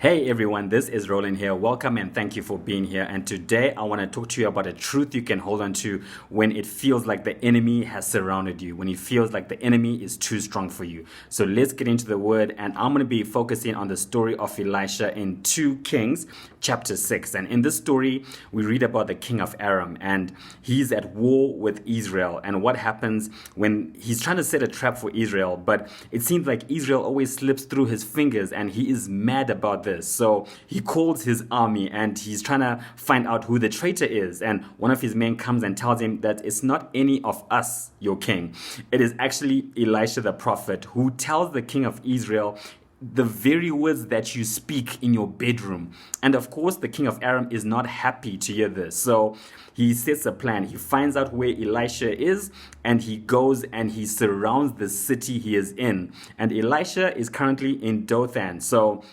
Hey everyone, this is Roland here. Welcome and thank you for being here. And today I want to talk to you about a truth you can hold on to when it feels like the enemy has surrounded you, when it feels like the enemy is too strong for you. So let's get into the word, and I'm going to be focusing on the story of Elisha in 2 Kings chapter 6. And in this story, we read about the king of Aram, and he's at war with Israel. And what happens when he's trying to set a trap for Israel, but it seems like Israel always slips through his fingers, and he is mad about this. So he calls his army and he's trying to find out who the traitor is. And one of his men comes and tells him that it's not any of us, your king. It is actually Elisha the prophet, who tells the king of Israel the very words that you speak in your bedroom. And of course, the king of Aram is not happy to hear this. So he sets a plan. He finds out where Elisha is, and he goes and he surrounds the city he is in. And Elisha is currently in Dothan. So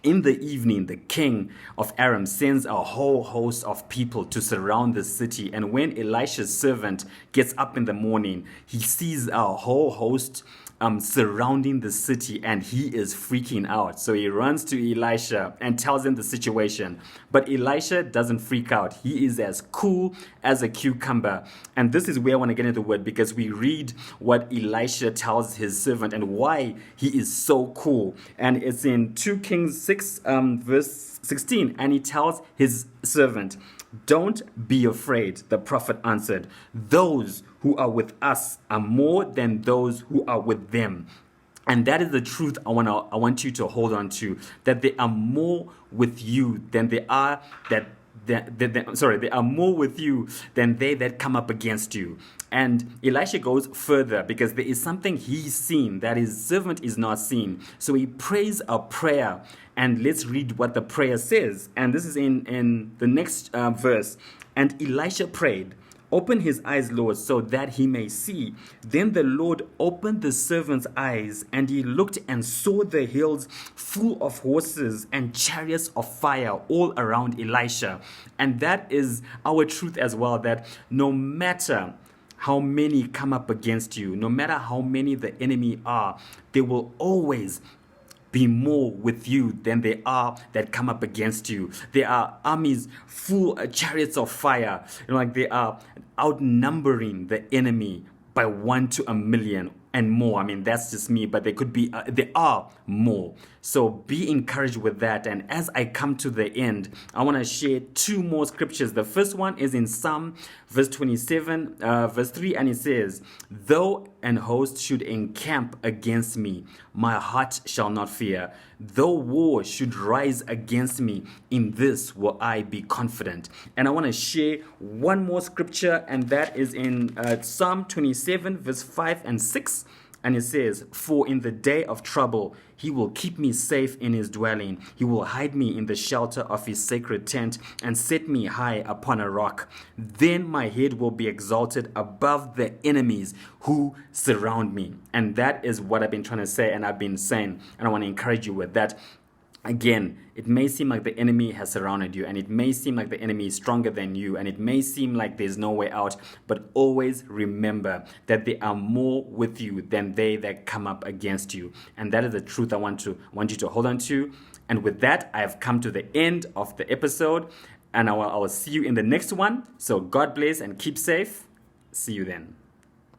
in the evening, the king of Aram sends a whole host of people to surround the city. And when Elisha's servant gets up in the morning, he sees a whole host surrounding the city, and he is freaking out. So he runs to Elisha and tells him the situation. But Elisha doesn't freak out. He is as cool as a cucumber. And this is where I want to get into the word, because we read what Elisha tells his servant and why he is so cool. And it's in 2 Kings 6 verse 16. And he tells his servant, "Don't be afraid," the prophet answered. "Those who are with us are more than those who are with them." And that is the truth I want you to hold on to, that there are more with you than there are they are more with you than they that come up against you. And Elisha goes further, because there is something he's seen that his servant is not seen. So he prays a prayer, and let's read what the prayer says. And this is in the next verse. And Elisha prayed, "Open his eyes, Lord, so that he may see." Then the Lord opened the servant's eyes, and he looked and saw the hills full of horses and chariots of fire all around Elisha. And that is our truth as well, that no matter how many come up against you, no matter how many the enemy are, there will always be more with you than there are that come up against you. There are armies full chariots of fire. Like they are outnumbering the enemy by 1 to a million and more. I mean, that's just me, but there are more. So be encouraged with that. And as I come to the end, I want to share 2 more scriptures. The first one is in Psalm verse 27, verse 3, and it says, "Though an host should encamp against me, my heart shall not fear. Though war should rise against me, in this will I be confident." And I want to share one more scripture, and that is in Psalm 27, verse 5 and 6. And it says, "For in the day of trouble, he will keep me safe in his dwelling. He will hide me in the shelter of his sacred tent and set me high upon a rock. Then my head will be exalted above the enemies who surround me." And that is what I've been trying to say, and I've been saying, and I want to encourage you with that. Again, it may seem like the enemy has surrounded you, and it may seem like the enemy is stronger than you, and it may seem like there's no way out, but always remember that there are more with you than they that come up against you. And that is the truth I want you to hold on to. And with that, I have come to the end of the episode, and I will see you in the next one. So God bless and keep safe. See you then.